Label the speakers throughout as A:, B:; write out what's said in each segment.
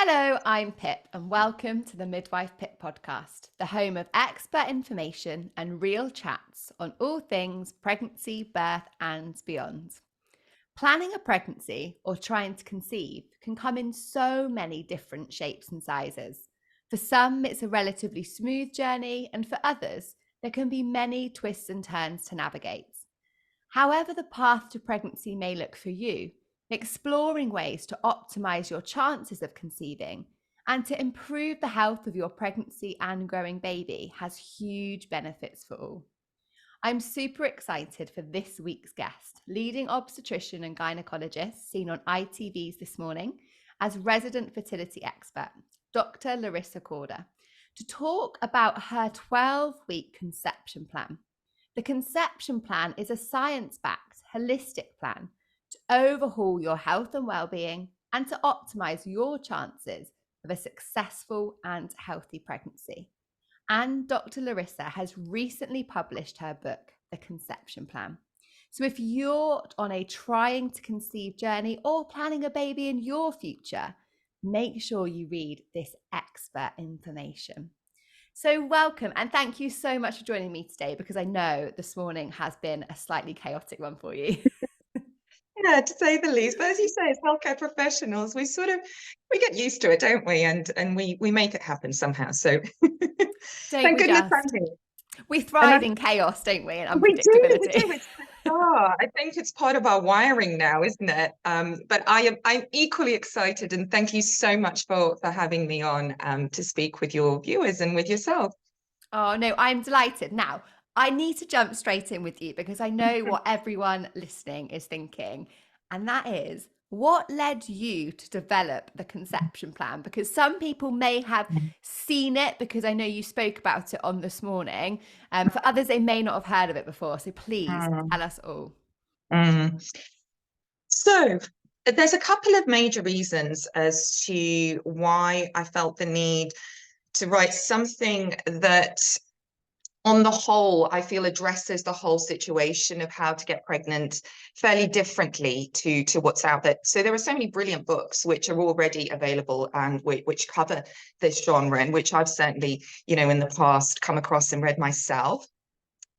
A: Hello, I'm Pip, and welcome to the Midwife Pip podcast, the home of expert information and real chats on all things pregnancy, birth, and beyond. Planning a pregnancy or trying to conceive can come in so many different shapes and sizes. For some, it's a relatively smooth journey, and for others, there can be many twists and turns to navigate. However, the path to pregnancy may look for you, exploring ways to optimize your chances of conceiving and to improve the health of your pregnancy and growing baby has huge benefits for all. I'm super excited for this week's guest, leading obstetrician and gynaecologist seen on ITVs this morning as resident fertility expert, Dr Larisa Corda, to talk about her 12-week conception plan. The conception plan is a science-backed, holistic plan to overhaul your health and well-being and to optimize your chances of a successful and healthy pregnancy. And Dr. Larisa has recently published her book, The Conception Plan. So if you're on a trying to conceive journey or planning a baby in your future, make sure you read this expert information. So welcome and thank you so much for joining me today, because I know this morning has been a slightly chaotic one for you.
B: Yeah, to say the least. But as you say, as healthcare professionals, we get used to it, don't we? And we make it happen somehow. So thank goodness I'm here.
A: We thrive in chaos, don't we? And
B: We do.
A: unpredictability.
B: It's bizarre. I think it's part of our wiring now, isn't it? But I'm equally excited, and thank you so much for having me on to speak with your viewers and with yourself.
A: Oh no, I'm delighted. Now, I need to jump straight in with you because I know what everyone listening is thinking, and that is, what led you to develop the conception plan? Because some people may have seen it, because I know you spoke about it on This Morning. For others, they may not have heard of it before. So please tell us all.
B: So there's a couple of major reasons as to why I felt the need to write something that, on the whole, I feel addresses the whole situation of how to get pregnant fairly differently to what's out there. So there are so many brilliant books which are already available and which cover this genre, and which I've certainly, in the past come across and read myself.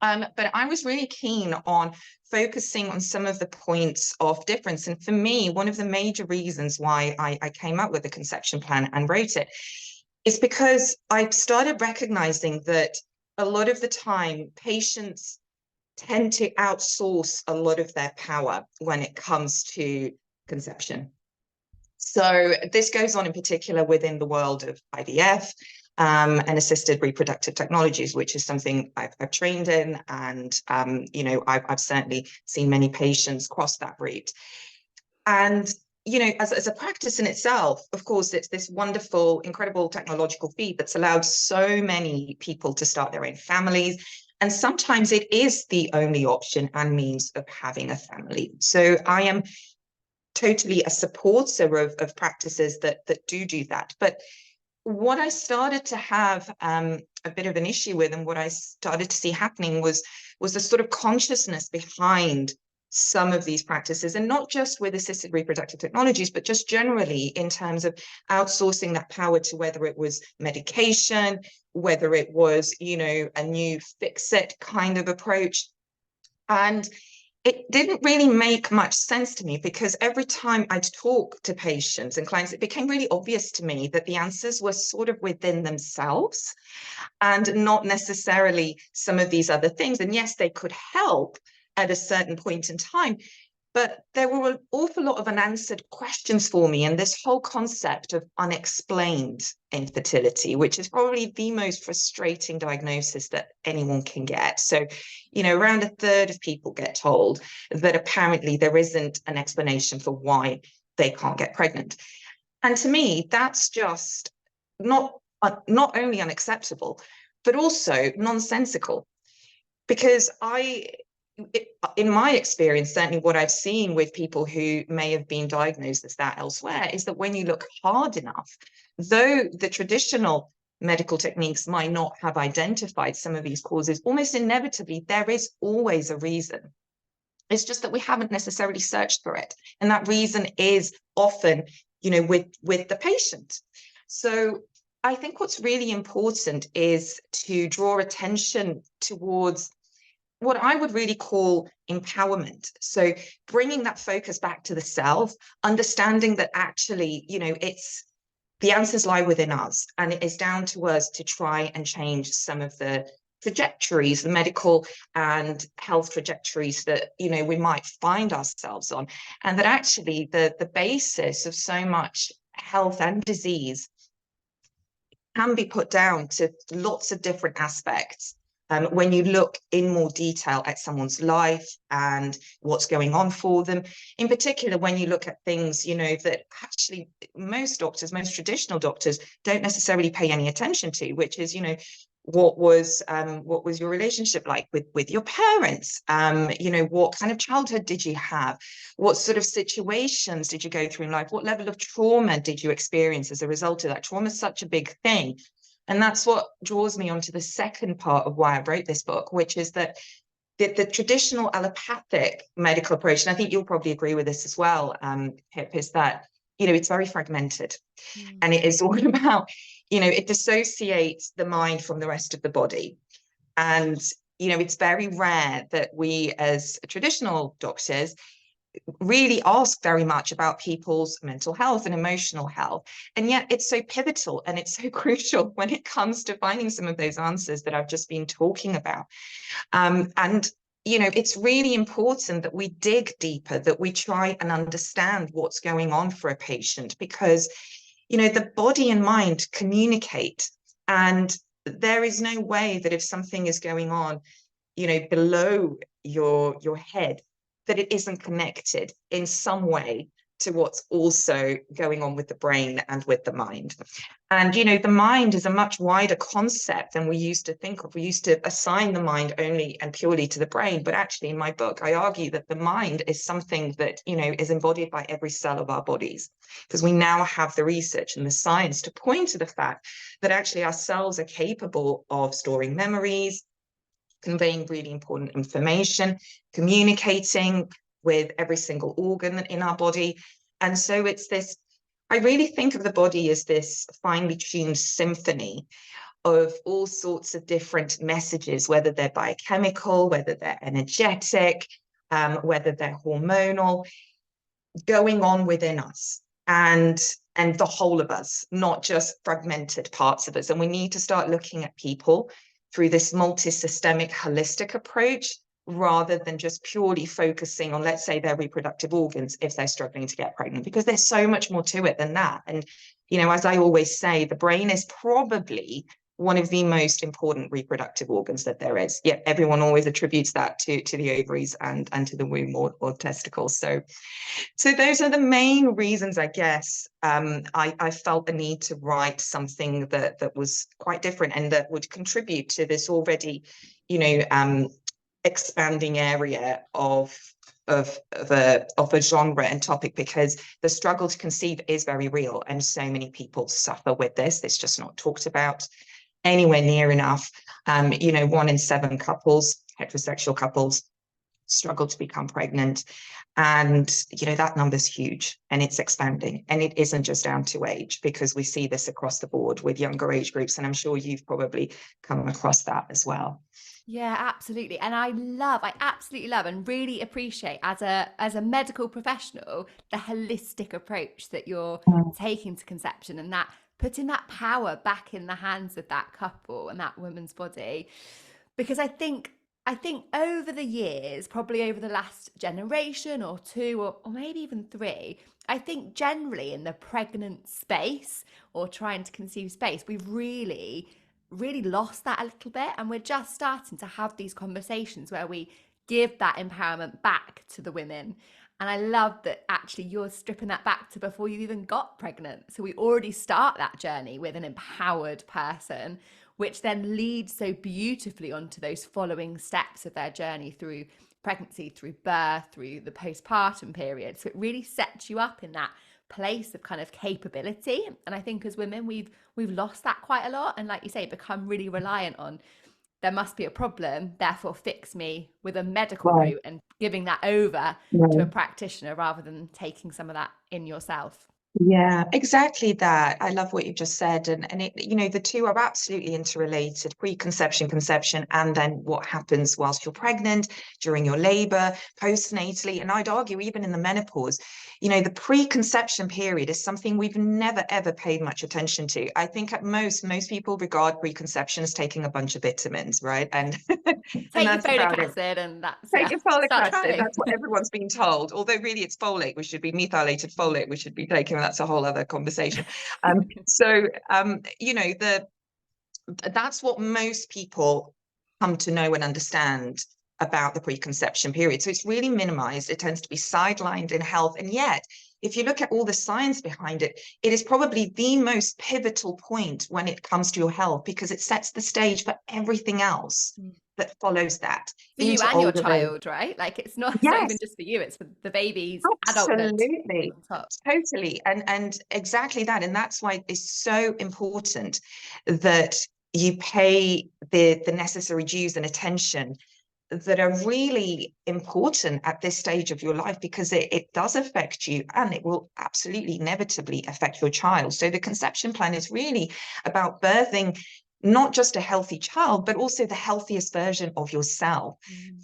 B: But I was really keen on focusing on some of the points of difference. And for me, one of the major reasons why I came up with the conception plan and wrote it is because I started recognizing that a lot of the time, patients tend to outsource a lot of their power when it comes to conception. So this goes on in particular within the world of IVF and assisted reproductive technologies, which is something I've trained in, and I've certainly seen many patients cross that route. And as a practice in itself, of course, it's this wonderful, incredible technological feat that's allowed so many people to start their own families. And sometimes it is the only option and means of having a family. So I am totally a supporter of practices that do that. But what I started to have a bit of an issue with, and what I started to see happening was the sort of consciousness behind some of these practices, and not just with assisted reproductive technologies, but just generally in terms of outsourcing that power to, whether it was medication, whether it was, a new fix-it kind of approach. And it didn't really make much sense to me, because every time I'd talk to patients and clients, it became really obvious to me that the answers were sort of within themselves and not necessarily some of these other things. And yes, they could help at a certain point in time, but there were an awful lot of unanswered questions for me, and this whole concept of unexplained infertility, which is probably the most frustrating diagnosis that anyone can get. So, around a third of people get told that apparently there isn't an explanation for why they can't get pregnant. And to me, that's just not only unacceptable, but also nonsensical. Because in my experience, certainly what I've seen with people who may have been diagnosed as that elsewhere, is that when you look hard enough, though the traditional medical techniques might not have identified some of these causes, almost inevitably, there is always a reason. It's just that we haven't necessarily searched for it. And that reason is often with the patient. So I think what's really important is to draw attention towards what I would really call empowerment. So bringing that focus back to the self, understanding that actually, it's the answers lie within us, and it is down to us to try and change some of the trajectories, the medical and health trajectories that we might find ourselves on, and that actually the basis of so much health and disease can be put down to lots of different aspects. When you look in more detail at someone's life and what's going on for them, in particular, when you look at things, that actually most doctors, most traditional doctors don't necessarily pay any attention to, which is, what was your relationship like with your parents? What kind of childhood did you have? What sort of situations did you go through in life? What level of trauma did you experience as a result of that? Trauma is such a big thing. And that's what draws me onto the second part of why I wrote this book, which is that the traditional allopathic medical approach, and I think you'll probably agree with this as well, Pip, is that, it's very fragmented. And it is all about, it dissociates the mind from the rest of the body. And, it's very rare that we as traditional doctors really ask very much about people's mental health and emotional health. And yet it's so pivotal and it's so crucial when it comes to finding some of those answers that I've just been talking about. And it's really important that we dig deeper, that we try and understand what's going on for a patient, because, the body and mind communicate. And there is no way that if something is going on, below your head, that it isn't connected in some way to what's also going on with the brain and with the mind. And, the mind is a much wider concept than we used to think of. We used to assign the mind only and purely to the brain. But actually, in my book, I argue that the mind is something that, is embodied by every cell of our bodies, because we now have the research and the science to point to the fact that actually our cells are capable of storing memories, conveying really important information, communicating with every single organ in our body. And so it's this, I really think of the body as this finely tuned symphony of all sorts of different messages, whether they're biochemical, whether they're energetic, whether they're hormonal, going on within us. And the whole of us, not just fragmented parts of us. And we need to start looking at people through this multi-systemic holistic approach, rather than just purely focusing on, let's say, their reproductive organs if they're struggling to get pregnant, because there's so much more to it than that. And, as I always say, the brain is probably one of the most important reproductive organs that there is. Yet everyone always attributes that to the ovaries and to the womb or testicles. So those are the main reasons, I guess. I felt the need to write something that was quite different and that would contribute to this already, expanding area of a genre and topic, because the struggle to conceive is very real, and so many people suffer with this. It's just not talked about anywhere near enough. 1 in 7 couples, heterosexual couples, struggle to become pregnant. And, that number's huge, and it's expanding. And it isn't just down to age, because we see this across the board with younger age groups. And I'm sure you've probably come across that as well.
A: Yeah, absolutely. And I absolutely love and really appreciate as a medical professional, the holistic approach that you're taking to conception, and that putting that power back in the hands of that couple and that woman's body. Because I think over the years, probably over the last generation or two, or maybe even 3, I think generally in the pregnant space or trying to conceive space, we've really lost that a little bit. And we're just starting to have these conversations where we give that empowerment back to the women. And I love that actually you're stripping that back to before you even got pregnant. So we already start that journey with an empowered person, which then leads so beautifully onto those following steps of their journey through pregnancy, through birth, through the postpartum period. So it really sets you up in that place of kind of capability. And I think as women, we've lost that quite a lot. And like you say, become really reliant on, there must be a problem, therefore fix me with a medical
B: Right.
A: route, and giving that over to a
B: Right.
A: practitioner rather than taking some of that in yourself.
B: Yeah, exactly that. I love what you just said. And it, the two are absolutely interrelated, preconception, conception, and then what happens whilst you're pregnant, during your labor, postnatally, and I'd argue even in the menopause. The preconception period is something we've never ever paid much attention to. I think at most people regard preconception as taking a bunch of vitamins, right? And and
A: Take your
B: that's
A: folic
B: about it.
A: acid and that's,
B: Take
A: yeah,
B: your folic
A: start
B: acid.
A: trying.
B: That's what everyone's been told. Although really it's folate, we should be methylated folate, we should be taking. That's a whole other conversation. That's what most people come to know and understand about the preconception period. So it's really minimized. It tends to be sidelined in health. And yet, if you look at all the science behind it, it is probably the most pivotal point when it comes to your health because it sets the stage for everything else that follows that
A: For you
B: into
A: and your
B: older age.
A: child, right? Like it's not even
B: Yes,
A: just for you, it's for the baby's adulthood
B: absolutely.
A: on top.
B: Totally. And exactly that. And that's why it's so important that you pay the necessary dues and attention that are really important at this stage of your life because it does affect you and it will absolutely inevitably affect your child. So the conception plan is really about birthing not just a healthy child, but also the healthiest version of yourself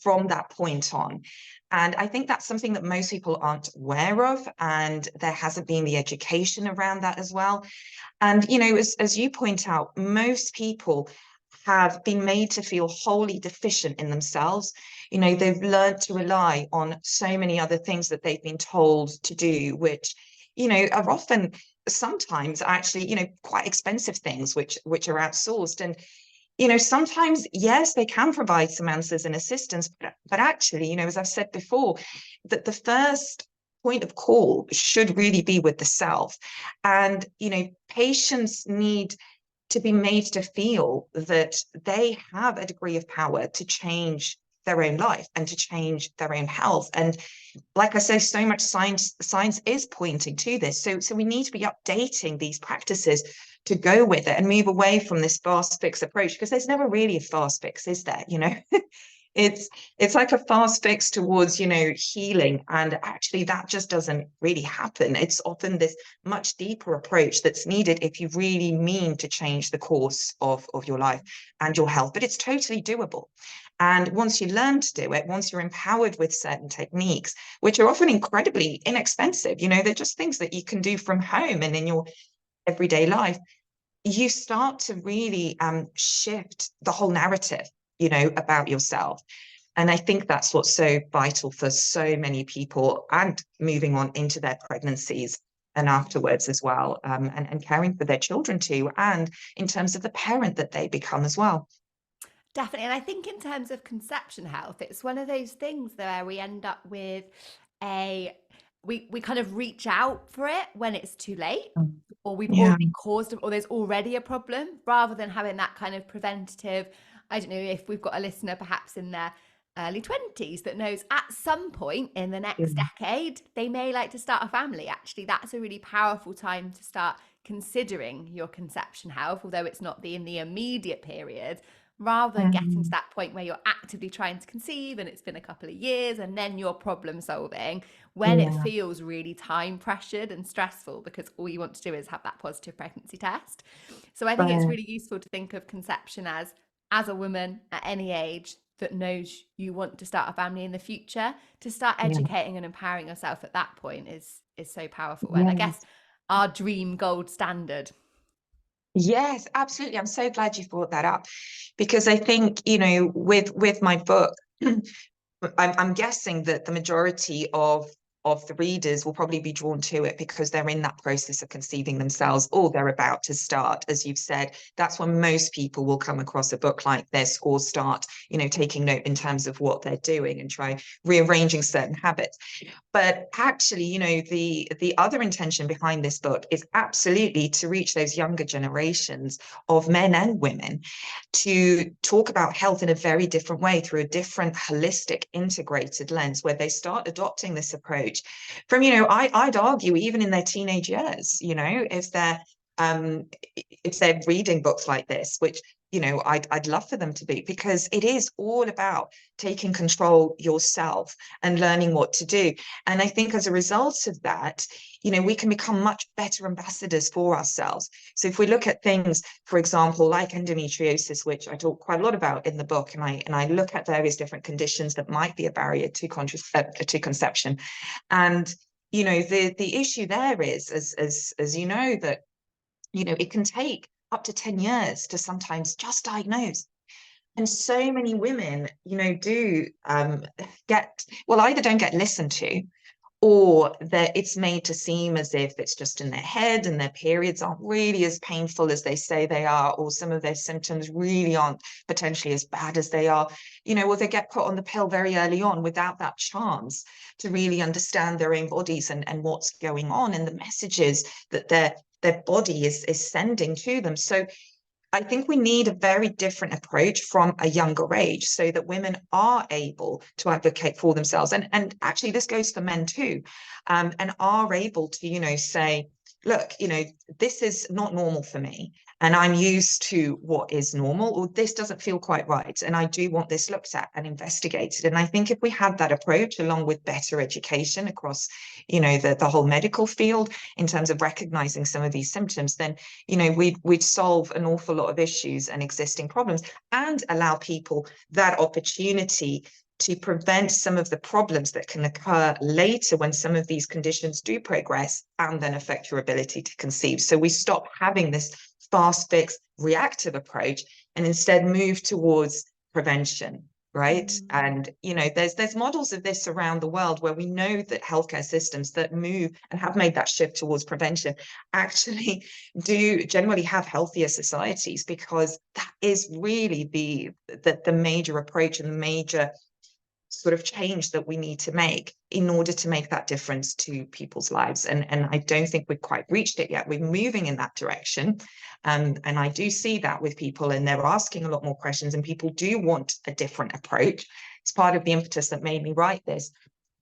B: from that point on. And I think that's something that most people aren't aware of, and there hasn't been the education around that as well. And, as you point out, most people have been made to feel wholly deficient in themselves. They've learned to rely on so many other things that they've been told to do, which, are often sometimes actually, quite expensive things which are outsourced. And sometimes, yes, they can provide some answers and assistance, but actually, as I've said before, that the first point of call should really be with the self. And, patients need to be made to feel that they have a degree of power to change their own life and to change their own health. And like I say, so much science is pointing to this. So we need to be updating these practices to go with it and move away from this fast fix approach because there's never really a fast fix, is there? It's like a fast fix towards healing, and actually that just doesn't really happen. It's often this much deeper approach that's needed if you really mean to change the course of your life and your health. But it's totally doable. And once you learn to do it, once you're empowered with certain techniques, which are often incredibly inexpensive, they're just things that you can do from home and in your everyday life, you start to really shift the whole narrative, about yourself. And I think that's what's so vital for so many people and moving on into their pregnancies and afterwards as well, and caring for their children too, and in terms of the parent that they become as well.
A: Definitely. And I think in terms of conception health, it's one of those things where we end up with a we kind of reach out for it when it's too late, or we've
B: Yeah.
A: already caused or there's already a problem, rather than having that kind of preventative. I don't know if we've got a listener perhaps in their early 20s that knows at some point in the
B: Yeah.
A: next decade they may like to start a family. Actually, that's a really powerful time to start considering your conception health, although it's not in the immediate period, rather than getting to
B: Mm.
A: that point where you're actively trying to conceive and it's been a couple of years and then you're problem solving when it
B: Yeah.
A: feels really time pressured and stressful because all you want to do is have that positive pregnancy test. So I think it's
B: Right.
A: really useful to think of conception as a woman at any age that knows you want to start a family in the future, to start
B: Yeah.
A: educating and empowering yourself at that point is so powerful, and I guess
B: Yes.
A: our dream gold standard.
B: Yes, absolutely. I'm so glad you brought that up because I think, with my book, I'm guessing that the majority of the readers will probably be drawn to it because they're in that process of conceiving themselves or they're about to start. As you've said, that's when most people will come across a book like this or start, taking note in terms of what they're doing and try rearranging certain habits. But actually, the other intention behind this book is absolutely to reach those younger generations of men and women to talk about health in a very different way through a different holistic integrated lens where they start adopting this approach from I'd argue even in their teenage years, if they're reading books like this, which I'd love for them to be, because it is all about taking control yourself and learning what to do. And I think as a result of that, we can become much better ambassadors for ourselves. So if we look at things, for example, like endometriosis, which I talk quite a lot about in the book, and I look at various different conditions that might be a barrier to conception. And the issue there is, as you know, that it can take up to 10 years to sometimes just diagnose. And so many women, do either don't get listened to, or that it's made to seem as if it's just in their head and their periods aren't really as painful as they say they are, or some of their symptoms really aren't potentially as bad as they are, or they get put on the pill very early on without that chance to really understand their own bodies and what's going on and the messages that their body is sending to them. So I think we need a very different approach from a younger age, so that women are able to advocate for themselves. And actually, this goes for men too, and are able to, say, look, this is not normal for me, and I'm used to what is normal, or this doesn't feel quite right, and I do want this looked at and investigated. And I think if we had that approach, along with better education across, the whole medical field, in terms of recognizing some of these symptoms, then, we'd solve an awful lot of issues and existing problems, and allow people that opportunity to prevent some of the problems that can occur later when some of these conditions do progress and then affect your ability to conceive. So we stop having this fast fix reactive approach and instead move towards prevention, right? And there's models of this around the world where we know that healthcare systems that move and have made that shift towards prevention actually do generally have healthier societies, because that is really the major approach and the major sort of change that we need to make in order to make that difference to people's lives. And I don't think we've quite reached it yet. We're moving in that direction. And I do see that with people, and they're asking a lot more questions, and people do want a different approach. It's part of the impetus that made me write this.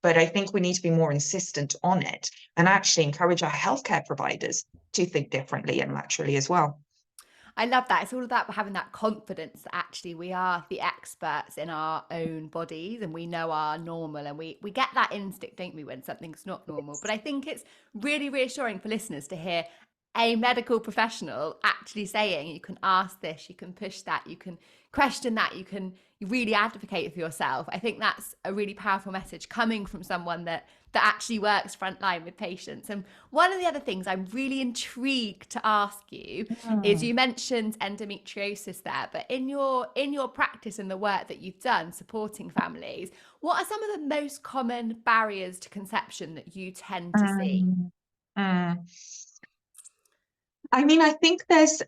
B: But I think we need to be more insistent on it, and actually encourage our healthcare providers to think differently and laterally as well.
A: I love that. It's all about having that confidence that actually we are the experts in our own bodies and we know our normal, and we get that instinct, don't we, when something's not normal. But I think it's really reassuring for listeners to hear a medical professional actually saying you can ask this, you can push that, you can question that, you really advocate for yourself. I think that's a really powerful message coming from someone that actually works frontline with patients. And one of the other things I'm really intrigued to ask you is, you mentioned endometriosis there, but in your practice and the work that you've done supporting families, what are some of the most common barriers to conception that you tend to see?
B: I mean, I think there's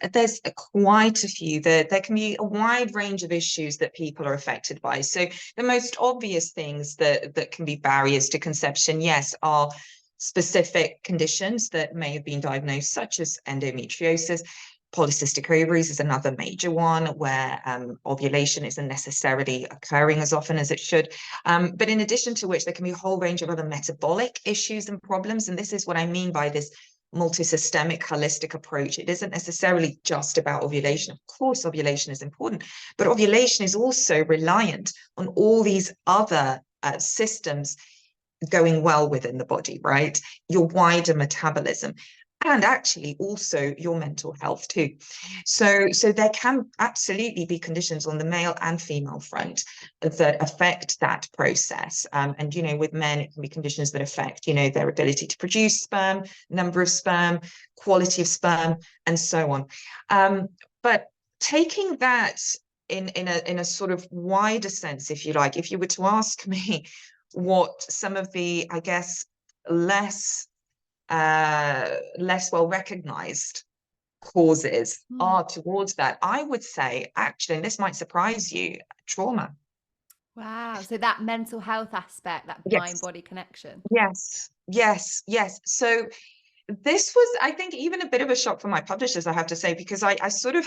B: quite a few. There can be a wide range of issues that people are affected by. So the most obvious things that can be barriers to conception, yes, are specific conditions that may have been diagnosed, such as endometriosis. Polycystic ovaries is another major one, where ovulation isn't necessarily occurring as often as it should. But in addition to which, there can be a whole range of other metabolic issues and problems. And this is what I mean by this multi-systemic holistic approach. It isn't necessarily just about ovulation. Of course, ovulation is important, but ovulation is also reliant on all these other systems going well within the body, right? Your wider metabolism, and actually also your mental health too. So there can absolutely be conditions on the male and female front that affect that process. And, with men, it can be conditions that affect, their ability to produce sperm, number of sperm, quality of sperm, and so on. But taking that in a sort of wider sense, if you like, if you were to ask me what some of the, I guess, less well recognized causes are towards that, I would say, actually, and this might surprise you, trauma.
A: Wow. So that mental health aspect, that mind body connection.
B: Yes. So this was, I think, even a bit of a shock for my publishers, I have to say, because I sort of,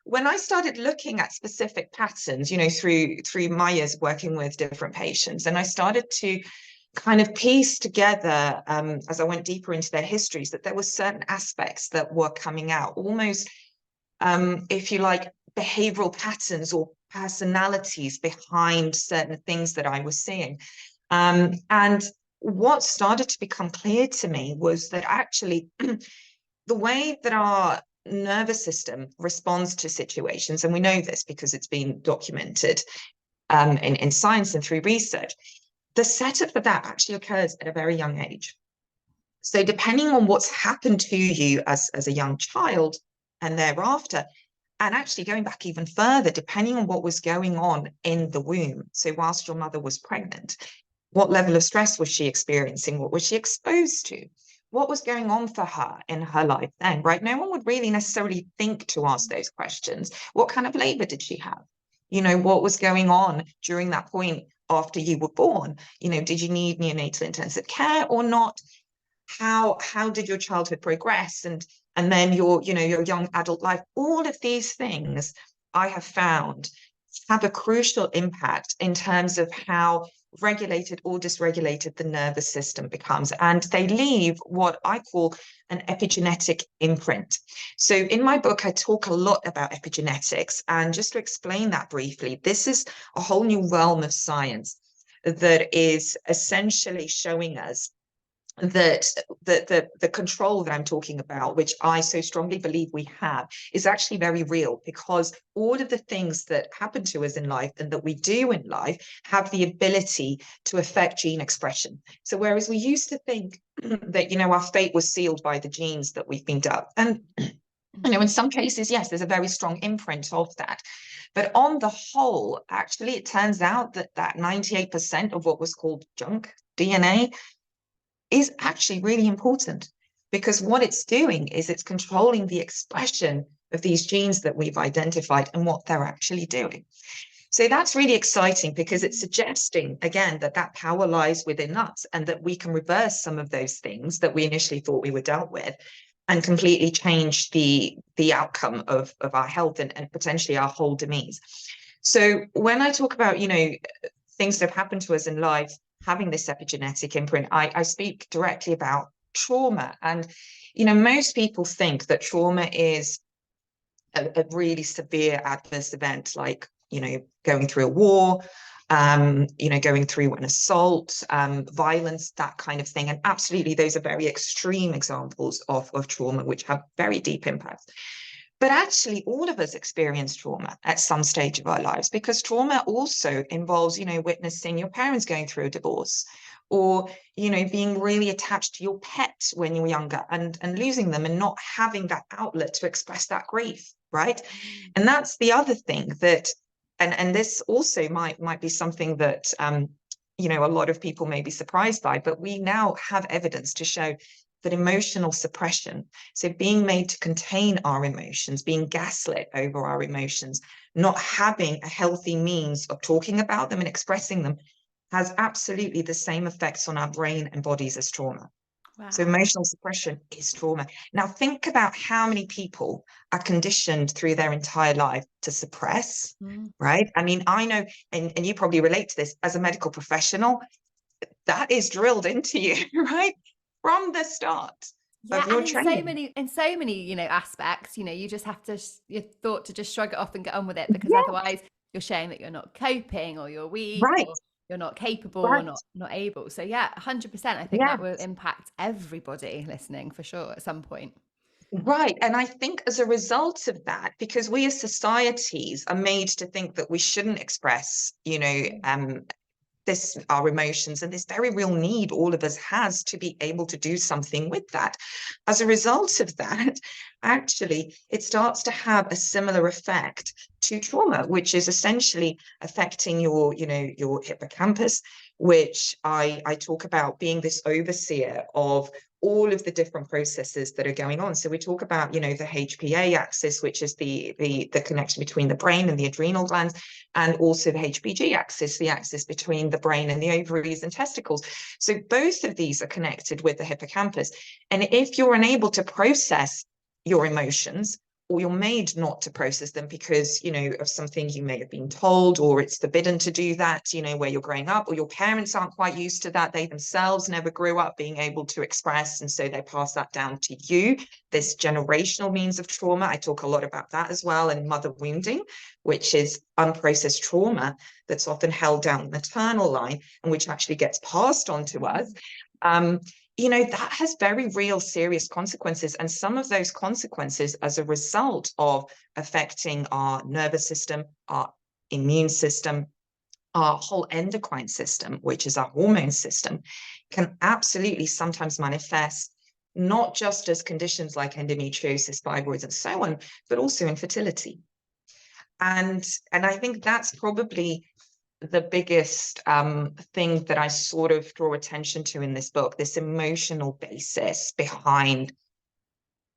B: when I started looking at specific patterns, through my years working with different patients, and I started to kind of piece together, as I went deeper into their histories, that there were certain aspects that were coming out almost, if you like, behavioral patterns or personalities behind certain things that I was seeing. And what started to become clear to me was that actually the way that our nervous system responds to situations, and we know this because it's been documented in science and through research, the setup for that actually occurs at a very young age. So depending on what's happened to you as a young child and thereafter, and actually going back even further, depending on what was going on in the womb. So whilst your mother was pregnant, what level of stress was she experiencing? What was she exposed to? What was going on for her in her life then, right? No one would really necessarily think to ask those questions. What kind of labor did she have? You know, what was going on during that point after you were born? You know, did you need neonatal intensive care or not? How did your childhood progress? And then your young adult life? All of these things I have found have a crucial impact in terms of how regulated or dysregulated the nervous system becomes. And they leave what I call an epigenetic imprint. So in my book, I talk a lot about epigenetics. And just to explain that briefly, this is a whole new realm of science that is essentially showing us that the control that I'm talking about, which I so strongly believe we have, is actually very real, because all of the things that happen to us in life and that we do in life have the ability to affect gene expression. So whereas we used to think that, you know, our fate was sealed by the genes that we've been dealt, and you know, in some cases, yes, there's a very strong imprint of that. But on the whole, actually, it turns out that 98% of what was called junk DNA is actually really important, because what it's doing is it's controlling the expression of these genes that we've identified and what they're actually doing. So that's really exciting, because it's suggesting, again, that power lies within us and that we can reverse some of those things that we initially thought we were dealt with and completely change the outcome of our health and potentially our whole demise. So when I talk about, you know, things that have happened to us in life, having this epigenetic imprint, I speak directly about trauma. And, you know, most people think that trauma is a really severe adverse event, like, you know, going through a war, you know, going through an assault, violence, that kind of thing. And absolutely, those are very extreme examples of trauma, which have very deep impacts. But actually, all of us experience trauma at some stage of our lives, because trauma also involves, you know, witnessing your parents going through a divorce, or, you know, being really attached to your pet when you were younger and losing them and not having that outlet to express that grief, right? And that's the other thing that, and this also might be something that, you know, a lot of people may be surprised by, but we now have evidence to show that emotional suppression, so being made to contain our emotions, being gaslit over our emotions, not having a healthy means of talking about them and expressing them, has absolutely the same effects on our brain and bodies as trauma. Wow. So emotional suppression is trauma. Now think about how many people are conditioned through their entire life to suppress, right? I mean, I know, and you probably relate to this as a medical professional, that is drilled into you, right? From the start of your training.
A: In so many, you know, aspects, you know, you just have to, you're thought to just shrug it off and get on with it, because otherwise you're showing that you're not coping, or you're weak, or you're not capable, or not able. So yeah, 100%. I think that will impact everybody listening for sure at some point.
B: Right. And I think as a result of that, because we as societies are made to think that we shouldn't express, you know, our emotions, and this very real need all of us has to be able to do something with that. As a result of that, actually, it starts to have a similar effect to trauma, which is essentially affecting your, you know, your hippocampus, which I talk about being this overseer of all of the different processes that are going on. So we talk about, you know, the HPA axis, which is the connection between the brain and the adrenal glands, and also the HPG axis, the axis between the brain and the ovaries and testicles. So both of these are connected with the hippocampus. And if you're unable to process your emotions, or you're made not to process them because, you know, of something you may have been told, or it's forbidden to do that, you know, where you're growing up, or your parents aren't quite used to that. They themselves never grew up being able to express, and so they pass that down to you. This generational means of trauma, I talk a lot about that as well, and mother wounding, which is unprocessed trauma that's often held down the maternal line and which actually gets passed on to us. You know, that has very real, serious consequences. And some of those consequences as a result of affecting our nervous system, our immune system, our whole endocrine system, which is our hormone system, can absolutely sometimes manifest not just as conditions like endometriosis, fibroids, and so on, but also infertility. And I think that's probably the biggest thing that I sort of draw attention to in this book, this emotional basis behind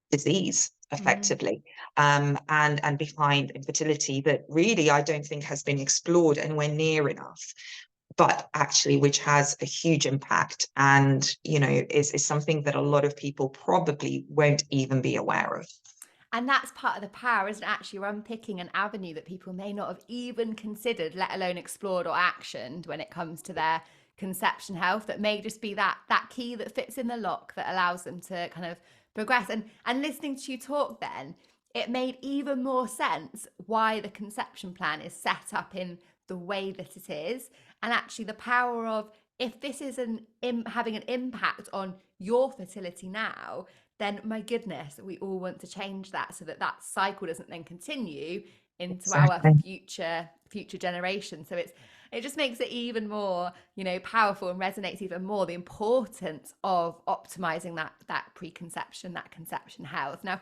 B: disease, effectively, and behind infertility that really I don't think has been explored anywhere near enough, but actually which has a huge impact and, you know, is something that a lot of people probably won't even be aware of.
A: And that's part of the power, isn't it? Actually, we're unpicking an avenue that people may not have even considered, let alone explored or actioned when it comes to their conception health. That may just be that key that fits in the lock that allows them to kind of progress. And listening to you talk, then it made even more sense why the conception plan is set up in the way that it is, and actually the power of, if this is having an impact on your fertility now, then my goodness, we all want to change that so that that cycle doesn't then continue into our
B: Exactly.
A: future generation. So it just makes it even more, you know, powerful, and resonates even more the importance of optimizing that preconception, that conception health. Now,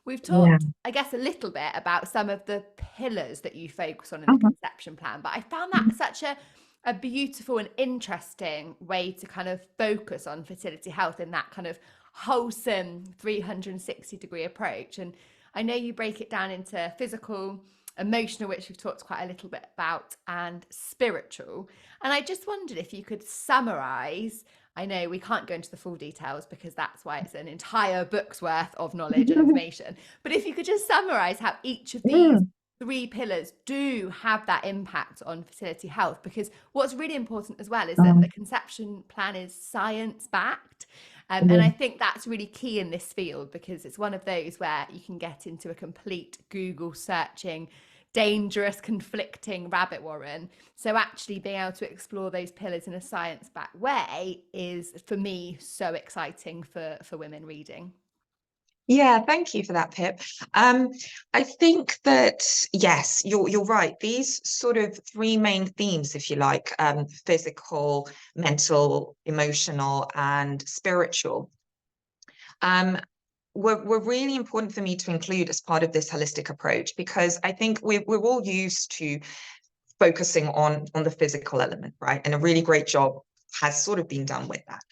A: we've
B: Yeah.
A: talked, I guess, a little bit about some of the pillars that you focus on in the
B: Uh-huh.
A: conception plan, but I found that such a beautiful and interesting way to kind of focus on fertility health in that kind of wholesome 360-degree approach. And I know you break it down into physical, emotional, which we've talked quite a little bit about, and spiritual. And I just wondered if you could summarize. I know we can't go into the full details because that's why it's an entire book's worth of knowledge and information, but if you could just summarize how each of these
B: Mm.
A: three pillars do have that impact on fertility health, because what's really important as well is that the
B: Um,
A: conception plan is science backed. And
B: yeah.
A: I think that's really key in this field, because it's one of those where you can get into a complete Google searching, dangerous, conflicting rabbit warren. So actually being able to explore those pillars in a science-backed way is, for me, so exciting for women reading.
B: Yeah, thank you for that, Pip. I think that yes, you're right. These sort of three main themes, if you like, physical, mental, emotional, and spiritual, were really important for me to include as part of this holistic approach, because I think we're all used to focusing on the physical element, right? And a really great job has sort of been done with that.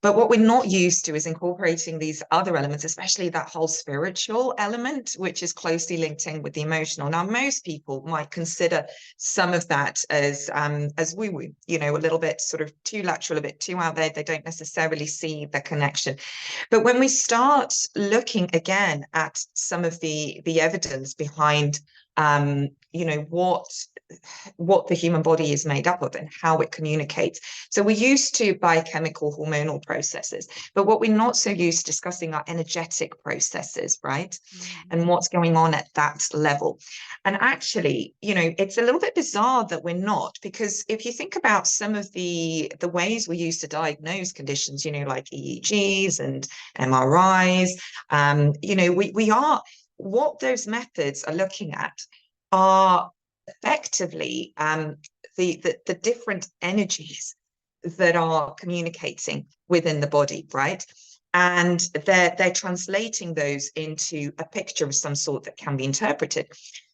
B: But what we're not used to is incorporating these other elements, especially that whole spiritual element, which is closely linked in with the emotional. Now, most people might consider some of that as woo-woo, you know, a little bit sort of too lateral, a bit too out there. They don't necessarily see the connection. But when we start looking again at some of the evidence behind, you know, what the human body is made up of and how it communicates. So we're used to biochemical hormonal processes, but what we're not so used to discussing are energetic processes, right? And what's going on at that level. And actually, you know, it's a little bit bizarre that we're not, because if you think about some of the ways we use to diagnose conditions, you know, like EEGs and MRIs, you know, we are, what those methods are looking at are effectively the different energies that are communicating within the body, right? And they're translating those into a picture of some sort that can be interpreted.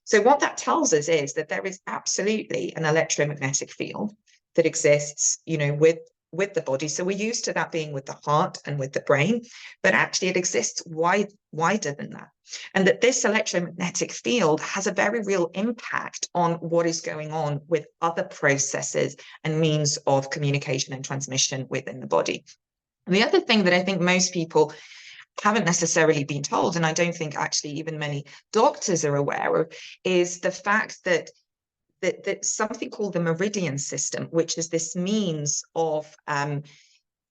B: So what that tells us is that there is absolutely an electromagnetic field that exists, you know, with the body. So we're used to that being with the heart and with the brain, but actually it exists wider than that. And that this electromagnetic field has a very real impact on what is going on with other processes and means of communication and transmission within the body. And the other thing that I think most people haven't necessarily been told, and I don't think actually even many doctors are aware of, is the fact that something called the meridian system, which is this means of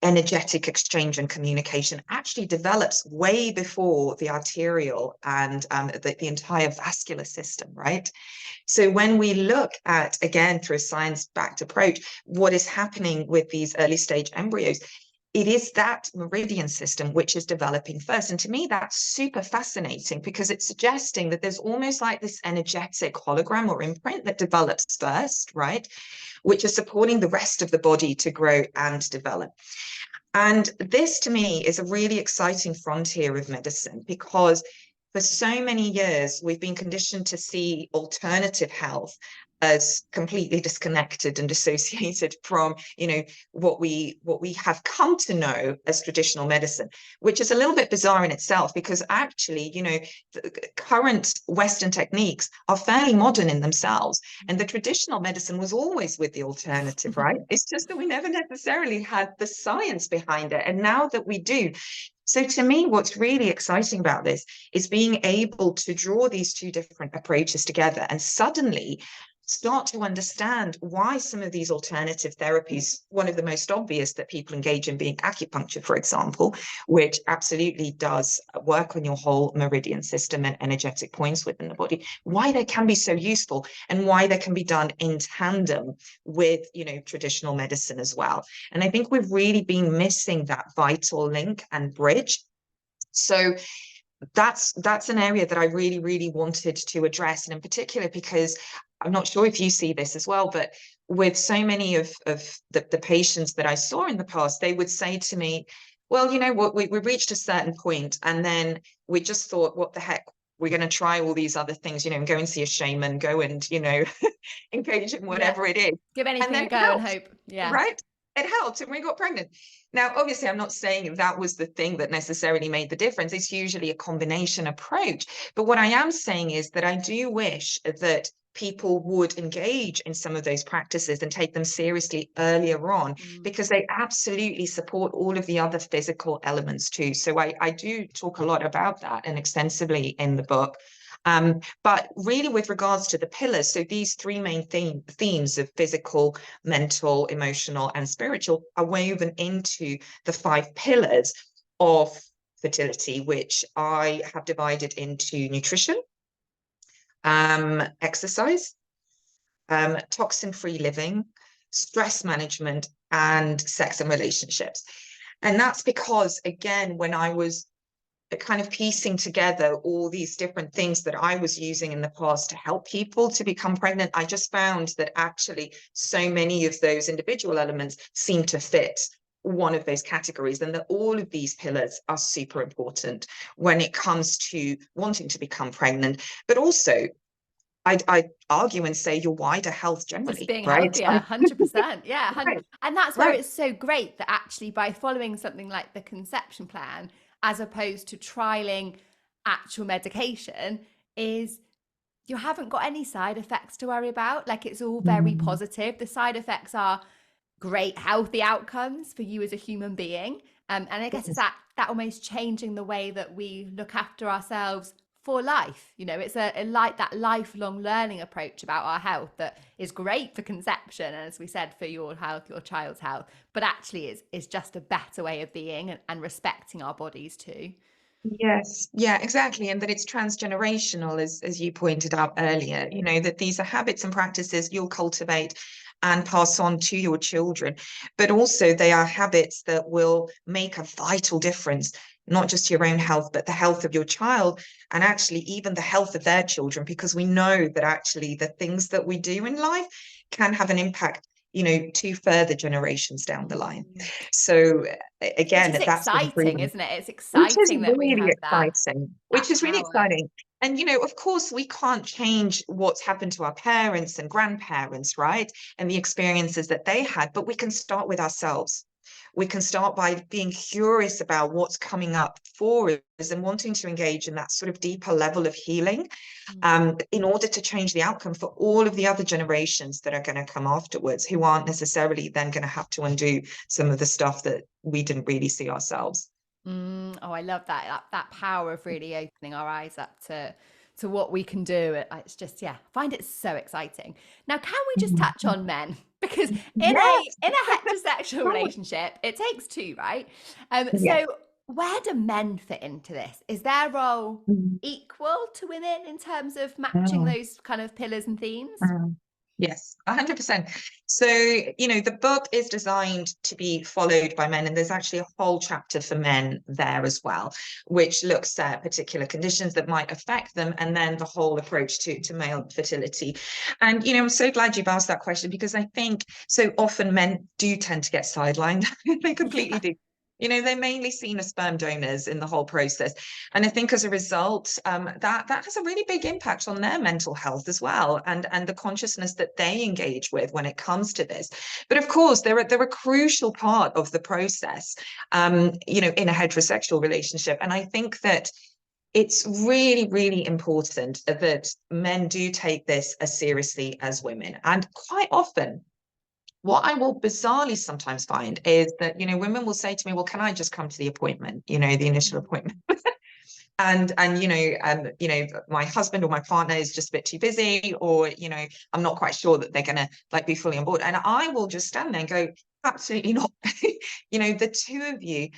B: energetic exchange and communication, actually develops way before the arterial and the entire vascular system, right? So when we look at, again, through a science-backed approach, what is happening with these early stage embryos, it is that meridian system which is developing first. And to me, that's super fascinating, because it's suggesting that there's almost like this energetic hologram or imprint that develops first, right? Which is supporting the rest of the body to grow and develop. And this, to me, is a really exciting frontier of medicine, because for so many years, we've been conditioned to see alternative health as completely disconnected and dissociated from, what we have come to know as traditional medicine, which is a little bit bizarre in itself, because actually, the current Western techniques are fairly modern in themselves, and the traditional medicine was always with the alternative, right? It's just that we never necessarily had the science behind it, and now that we do. So to me, what's really exciting about this is being able to draw these two different approaches together and suddenly start to understand why some of these alternative therapies, one of the most obvious that people engage in being acupuncture, for example, which absolutely does work on your whole meridian system and energetic points within the body, why they can be so useful, and why they can be done in tandem with, traditional medicine as well. And I think we've really been missing that vital link and bridge. So that's an area that I really, really wanted to address. And in particular, because I'm not sure if you see this as well, but with so many of the patients that I saw in the past, they would say to me, well, you know what, we reached a certain point, and then we just thought, what the heck, we're going to try all these other things, and go and see a shaman, go and, engage in whatever it is.
A: Give anything
B: And then
A: a go and hope. Yeah.
B: right? It helped, and we got pregnant. Now, obviously, I'm not saying that was the thing that necessarily made the difference. It's usually a combination approach. But what I am saying is that I do wish that people would engage in some of those practices and take them seriously earlier on, because they absolutely support all of the other physical elements too. So I do talk a lot about that, and extensively in the book. But really, with regards to the pillars, so these three main themes of physical, mental, emotional, and spiritual are woven into the 5 pillars of fertility, which I have divided into nutrition, exercise, toxin-free living, stress management, and sex and relationships. And that's because, again, when I was kind of piecing together all these different things that I was using in the past to help people to become pregnant, I just found that actually so many of those individual elements seem to fit one of those categories, and that all of these pillars are super important when it comes to wanting to become pregnant, but also I'd argue and say your wider health generally,
A: just being
B: right?
A: healthier, 100%. Yeah.
B: Right.
A: And that's where
B: Right.
A: it's so great that actually by following something like the conception plan, as opposed to trialing actual medication, is you haven't got any side effects to worry about. Like, it's all very positive. The side effects are great, healthy outcomes for you as a human being. And I guess it's that almost changing the way that we look after ourselves for life. It's a like that lifelong learning approach about our health that is great for conception, and as we said, for your health, your child's health, but actually is just a better way of being and respecting our bodies too.
B: Yes, yeah, exactly. And that it's transgenerational, as you pointed out earlier, that these are habits and practices you'll cultivate and pass on to your children, but also they are habits that will make a vital difference, not just to your own health, but the health of your child, and actually even the health of their children, because we know that actually the things that we do in life can have an impact, 2 further generations down the line. So again,
A: Which is
B: that's been
A: exciting,
B: proven,
A: isn't it? It's
B: which is
A: exciting that we
B: really
A: have that
B: exciting, which is really
A: power.
B: exciting. And, of course, we can't change what's happened to our parents and grandparents, right? And the experiences that they had, but we can start with ourselves. We can start by being curious about what's coming up for us and wanting to engage in that sort of deeper level of healing, in order to change the outcome for all of the other generations that are going to come afterwards, who aren't necessarily then going to have to undo some of the stuff that we didn't really see ourselves.
A: Oh, I love that power of really opening our eyes up to what we can do. It's just, yeah, I find it so exciting. Now, can we just touch
B: Mhm.
A: on men? Because
B: Yes,
A: in a heterosexual
B: right.
A: relationship, it takes two, right?
B: Yes.
A: So where do men fit into this? Is their role
B: Mm,
A: equal to women in terms of matching
B: mm,
A: those kind of pillars and themes?
B: mm. Yes, 100%. So, the book is designed to be followed by men, and there's actually a whole chapter for men there as well, which looks at particular conditions that might affect them, and then the whole approach to male fertility. And, I'm so glad you've asked that question because I think so often men do tend to get sidelined. They completely
A: Yeah.
B: do. They're mainly seen as sperm donors in the whole process. And I think as a result, that has a really big impact on their mental health as well, and the consciousness that they engage with when it comes to this. But of course, they're a crucial part of the process, in a heterosexual relationship. And I think that it's really, really important that men do take this as seriously as women. And quite often, what I will bizarrely sometimes find is that, women will say to me, well, can I just come to the appointment, the initial
A: Mm.
B: appointment? And my husband or my partner is just a bit too busy, or I'm not quite sure that they're gonna like be fully on board, and I will just stand there and go, absolutely not. The two of you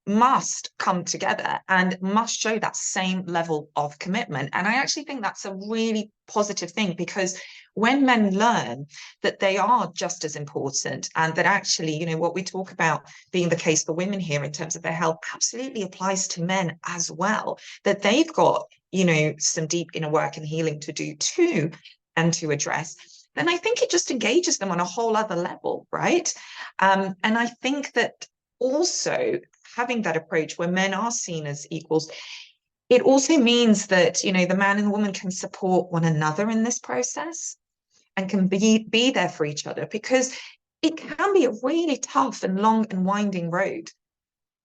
B: must come together and must show that same level of commitment. And I actually think that's a really positive thing, because when men learn that they are just as important, and that actually, what we talk about being the case for women here in terms of their health absolutely applies to men as well, that they've got, some deep inner work and healing to do too, and to address, then I think it just engages them on a whole other level, right? And I think that also having that approach where men are seen as equals, it also means that, the man and the woman can support one another in this process and can be there for each other, because it can be a really tough and long and winding road.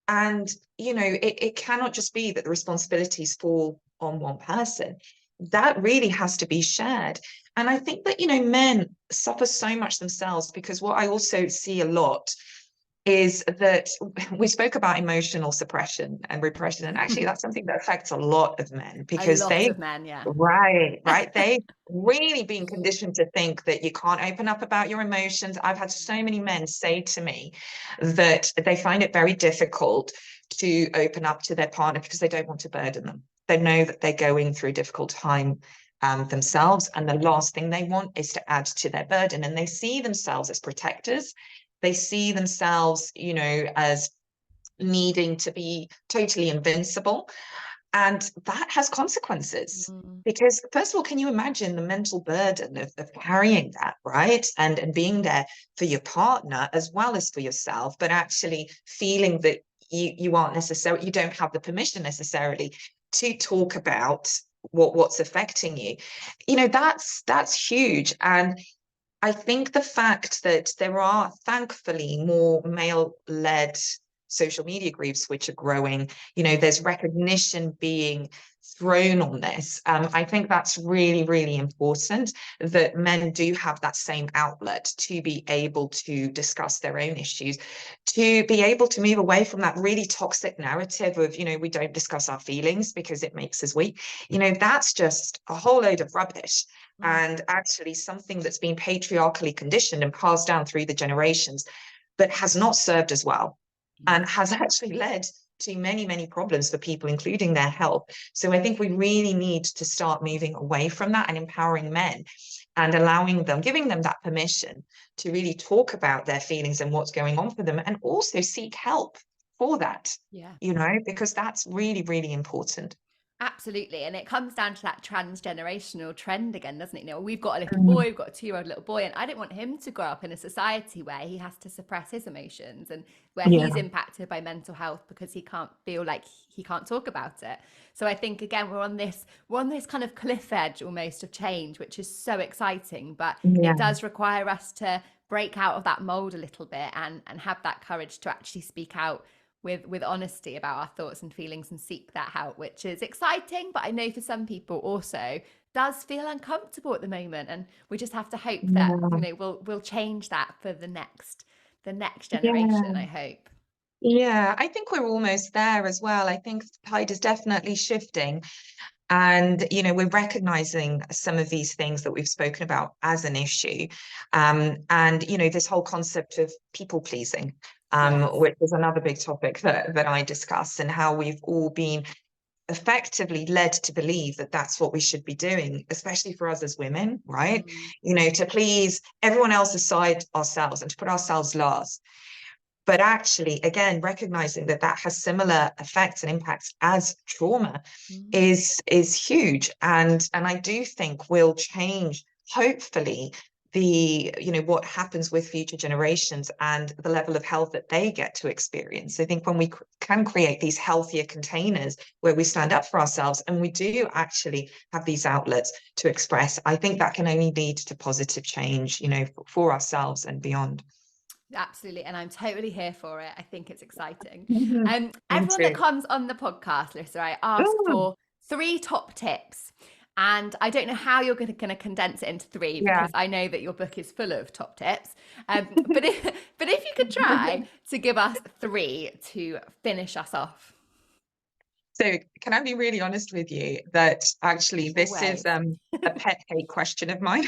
B: And, it cannot just be that the responsibilities fall on one person. That really has to be shared. And I think that, men suffer so much themselves, because what I also see a lot is that we spoke about emotional suppression and repression. And actually, that's something that affects a lot of men,
A: A
B: because
A: lot
B: they,
A: of men, yeah.
B: right, they really been conditioned to think that you can't open up about your emotions. I've had so many men say to me that they find it very difficult to open up to their partner because they don't want to burden them. They know that they're going through a difficult time themselves, and the last thing they want is to add to their burden. And they see themselves as protectors. They see themselves, as needing to be totally invincible. And that has consequences.
A: Mm.
B: Because first of all, can you imagine the mental burden of carrying that, right? And being there for your partner as well as for yourself, but actually feeling that you aren't necessarily, you don't have the permission necessarily to talk about what's affecting you. That's huge. And I think the fact that there are thankfully more male-led social media groups which are growing, there's recognition being thrown on this. I think that's really, really important, that men do have that same outlet to be able to discuss their own issues, to be able to move away from that really toxic narrative of, we don't discuss our feelings because it makes us weak. That's just a whole load of rubbish,
A: Mm.
B: and actually something that's been patriarchally conditioned and passed down through the generations, but has not served as well,
A: No.
B: and has actually led to many, many problems for people, including their health. So I think we really need to start moving away from that and empowering men, and allowing them, giving them that permission to really talk about their feelings and what's going on for them, and also seek help for that,
A: Yeah.
B: because that's really, really important.
A: Absolutely. And it comes down to that transgenerational trend again, doesn't it? We've got a little boy,
B: Mm,
A: we've got a 2-year-old little boy, and I don't want him to grow up in a society where he has to suppress his emotions and where he's
B: yeah.
A: impacted by mental health because he can't feel like he can't talk about it. So I think again we're on this kind of cliff edge almost of change, which is so exciting, but it
B: Yeah.
A: does require us to break out of that mold a little bit and have that courage to actually speak out with honesty about our thoughts and feelings and seek that help, which is exciting, but I know for some people also does feel uncomfortable at the moment, and we just have to hope that
B: Yeah.
A: we'll change that for the next
B: Yeah.
A: generation, I hope.
B: Yeah, I think we're almost there as well. I think the tide is definitely shifting. And, we're recognizing some of these things that we've spoken about as an issue. And, this whole concept of people pleasing,
A: Yes.
B: which is another big topic that I discuss, and how we've all been effectively led to believe that that's what we should be doing, especially for us as women, right?
A: Mm.
B: To please everyone else aside ourselves and to put ourselves last. But actually, again, recognizing that that has similar effects and impacts as trauma
A: Mm.
B: is huge, and I do think will change, hopefully, the what happens with future generations and the level of health that they get to experience. I think when we can create these healthier containers where we stand up for ourselves and we do actually have these outlets to express, I think that can only lead to positive change, for ourselves and beyond.
A: Absolutely. And I'm totally here for it. I think it's exciting.
B: Mhm. Me
A: Everyone that
B: too.
A: comes on the podcast, Larissa, I ask
B: Mm,
A: for 3 top tips. And I don't know how you're going to condense it into 3
B: yeah.
A: because I know that your book is full of top tips. But if, but if you could try to give us 3 to finish us off.
B: So can I be really honest with you that actually this is
A: Always.
B: a pet hate question of mine?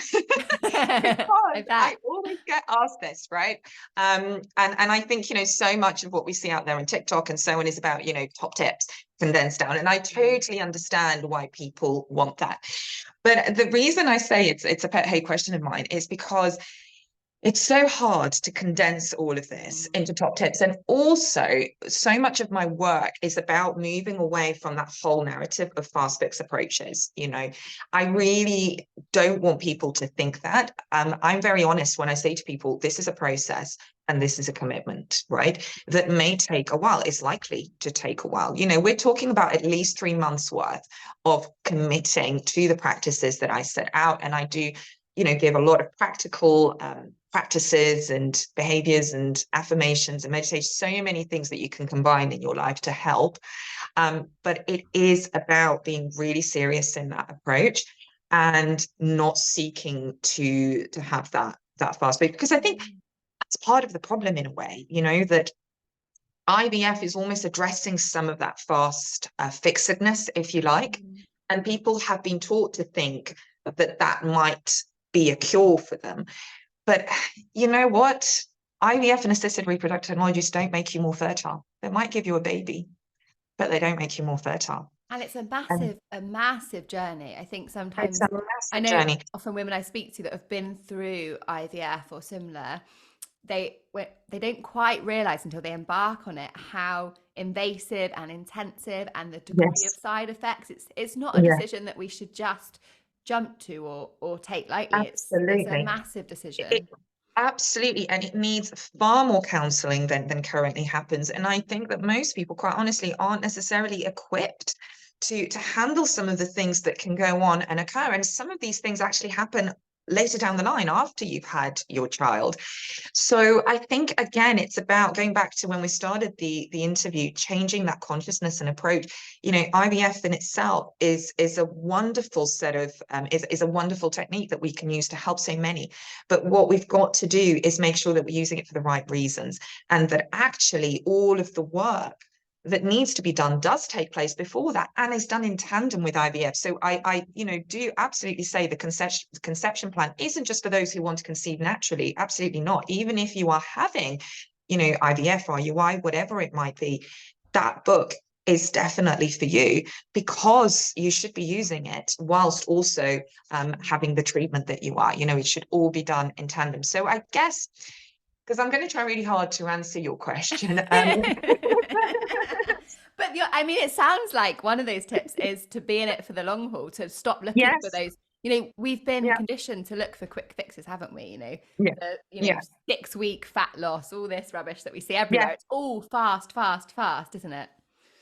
A: I
B: Because
A: bet.
B: I always get asked this, right? And I think, so much of what we see out there on TikTok and so on is about, top tips condensed down. And I
A: Mm,
B: totally understand why people want that. But the reason I say it's a pet hate question of mine is because it's so hard to condense all of this
A: mm,
B: into top tips. And also, so much of my work is about moving away from that whole narrative of fast fix approaches. I really don't want people to think that. I'm very honest when I say to people, this is a process and this is a commitment, right? That may take a while. It's likely to take a while. We're talking about at least 3 months worth of committing to the practices that I set out. And I do give a lot of practical practices and behaviors and affirmations and meditation, so many things that you can combine in your life to help. But it is about being really serious in that approach and not seeking to have that fast speed. Because I think
A: mm,
B: that's part of the problem in a way, that IVF is almost addressing some of that fast fixedness, if you like.
A: mm.
B: And people have been taught to think that that might be a cure for them. But you know what? IVF and assisted reproductive technologies don't make you more fertile. They might give you a baby, but they don't make you more fertile.
A: And it's
B: And
A: a massive journey. I think
B: it's
A: sometimes
B: a
A: I
B: massive
A: know
B: journey.
A: often women I speak to that have been through IVF or similar, they don't quite realize until they embark on it how invasive and intensive and the degree of
B: Yes.
A: side effects. It's not a
B: Yeah,
A: decision that we should just jump to or take lightly. It's a
B: absolutely.
A: massive
B: It
A: decision.
B: absolutely, and it needs far more counseling than currently happens. And I think that most people, quite honestly, aren't necessarily equipped to handle some of the things that can go on and occur. And some of these things actually happen later down the line after you've had your child. So I think again, it's about going back to when we started the interview, changing that consciousness and approach. IVF in itself is a wonderful set of is a wonderful technique that we can use to help so many. But what we've got to do is make sure that we're using it for the right reasons, and that actually all of the work that needs to be done does take place before that and is done in tandem with IVF. So I do absolutely say the conception plan isn't just for those who want to conceive naturally. Absolutely not. Even if you are having, IVF, IUI, whatever it might be, that book is definitely for you, because you should be using it whilst also having the treatment that you are. It should all be done in tandem. So I guess, because I'm going to try really hard to answer your question.
A: But I mean, it sounds like one of those tips is to be in it for the long haul, to stop looking for
B: Yes.
A: those. We've been
B: Yeah.
A: conditioned to look for quick fixes, haven't we?
B: Yeah.
A: The
B: Yeah.
A: 6 week fat loss, all this rubbish that we see everywhere.
B: Yeah.
A: It's all fast, fast, fast, isn't it?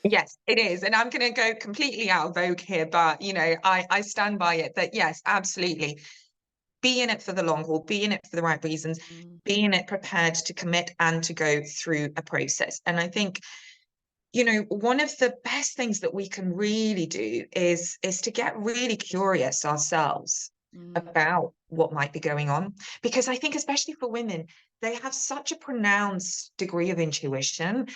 B: Yes, it is. And I'm going to go completely out of vogue here, but I stand by it that yes, absolutely. Be in it for the long haul, be in it for the right reasons,
A: Mm,
B: be in it prepared to commit and to go through a process. And I think, one of the best things that we can really do is to get really curious ourselves
A: mm,
B: about what might be going on. Because I think, especially for women, they have such a pronounced degree of intuition.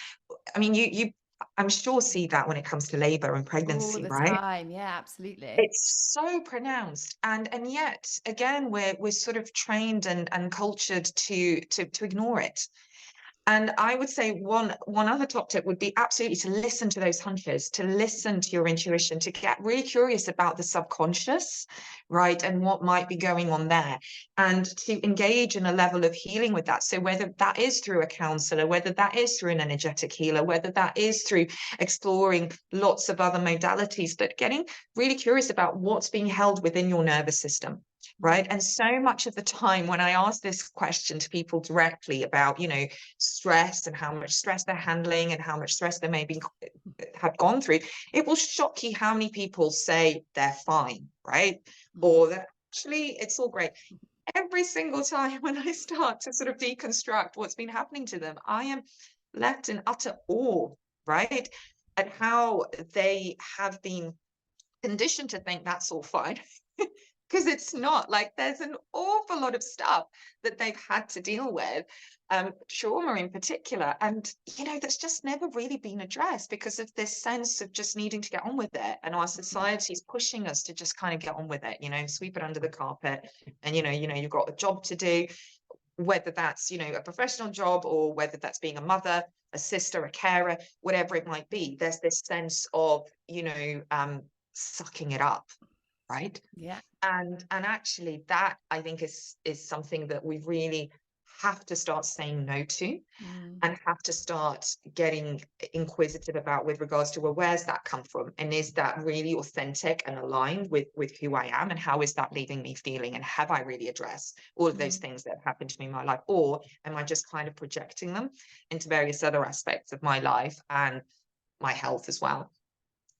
B: I mean, you I'm sure see that when it comes to labor and
A: All
B: pregnancy,
A: the
B: right?
A: time. Yeah, absolutely.
B: It's so pronounced, and yet again we're sort of trained and cultured to ignore it. And I would say one other top tip would be absolutely to listen to those hunches, to listen to your intuition, to get really curious about the subconscious, right? And what might be going on there, and to engage in a level of healing with that. So whether that is through a counselor, whether that is through an energetic healer, whether that is through exploring lots of other modalities, but getting really curious about what's being held within your nervous system. Right. And so much of the time when I ask this question to people directly about, stress and how much stress they're handling and how much stress they maybe have gone through, it will shock you how many people say they're fine, right? Or that actually it's all great. Every single time when I start to sort of deconstruct what's been happening to them, I am left in utter awe, right? At how they have been conditioned to think that's all fine. Because it's not. Like, there's an awful lot of stuff that they've had to deal with, trauma in particular, and that's just never really been addressed because of this sense of just needing to get on with it, and our society is pushing us to just kind of get on with it, sweep it under the carpet, and you've got a job to do, whether that's a professional job or whether that's being a mother, a sister, a carer, whatever it might be. There's this sense of sucking it up, right?
A: Yeah.
B: And actually that I think is something that we really have to start saying no to, and have to start getting inquisitive about with regards to, well, where's that come from, and is that really authentic and aligned with who I am, and how is that leaving me feeling, and have I really addressed all of those things that have happened to me in my life, or am I just kind of projecting them into various other aspects of my life and my health as well.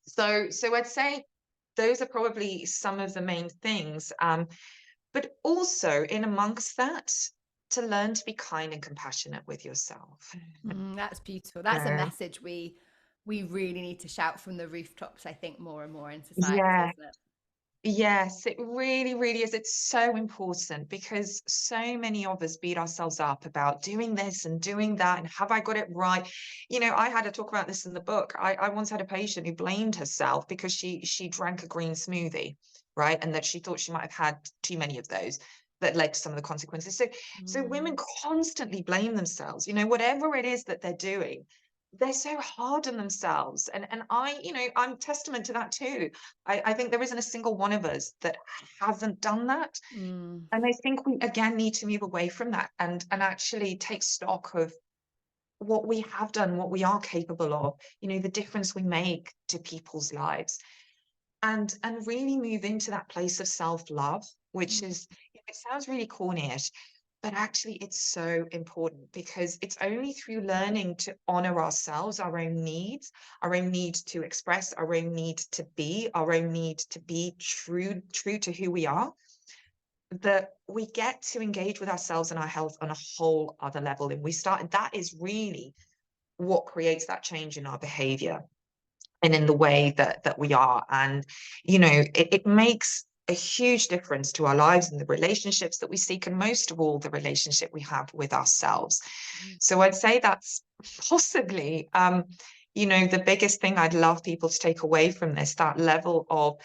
B: So I'd say those are probably some of the main things. But also in amongst that, to learn to be kind and compassionate with yourself.
A: That's beautiful. That's a
B: Uh,
A: message we really need to shout from the rooftops, I think, more and more in society,
B: yeah,
A: isn't it?
B: yes, it really, really is. It's so important because so many of us beat ourselves up about doing this and doing that, and have I got it right? I had to talk about this in the book. I once had a patient who blamed herself because she drank a green smoothie, right? And that she thought she might have had too many of those that led to some of the consequences. So women constantly blame themselves, whatever it is that they're doing. They're so hard on themselves. And I'm testament to that too. I think there isn't a single one of us that hasn't done that.
A: Mm,
B: And I think we again need to move away from that and actually take stock of what we have done, what we are capable of, the difference we make to people's lives. And really move into that place of self-love, which is, it sounds really cornyish, but actually it's so important, because it's only through learning to honor ourselves, our own needs, our own need to express, our own need to be, our own need to be true to who we are, that we get to engage with ourselves and our health on a whole other level. And that is really what creates that change in our behavior and in the way that we are. And it makes a huge difference to our lives and the relationships that we seek, and most of all the relationship we have with ourselves. So I'd say that's possibly the biggest thing I'd love people to take away from this, that level of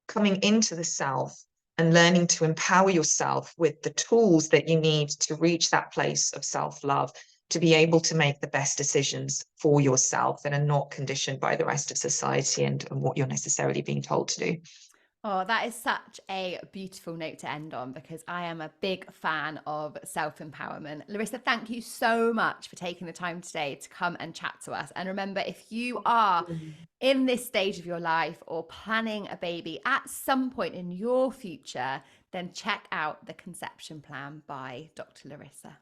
B: coming into the self and learning to empower yourself with the tools that you need to reach that place of self-love, to be able to make the best decisions for yourself that are not conditioned by the rest of society and what you're necessarily being told to do.
A: Oh, that is such a beautiful note to end on, because I am a big fan of self empowerment. Larissa, thank you so much for taking the time today to come and chat to us. And remember, if you are in this stage of your life or planning a baby at some point in your future, then check out The Conception Plan by Dr. Larisa.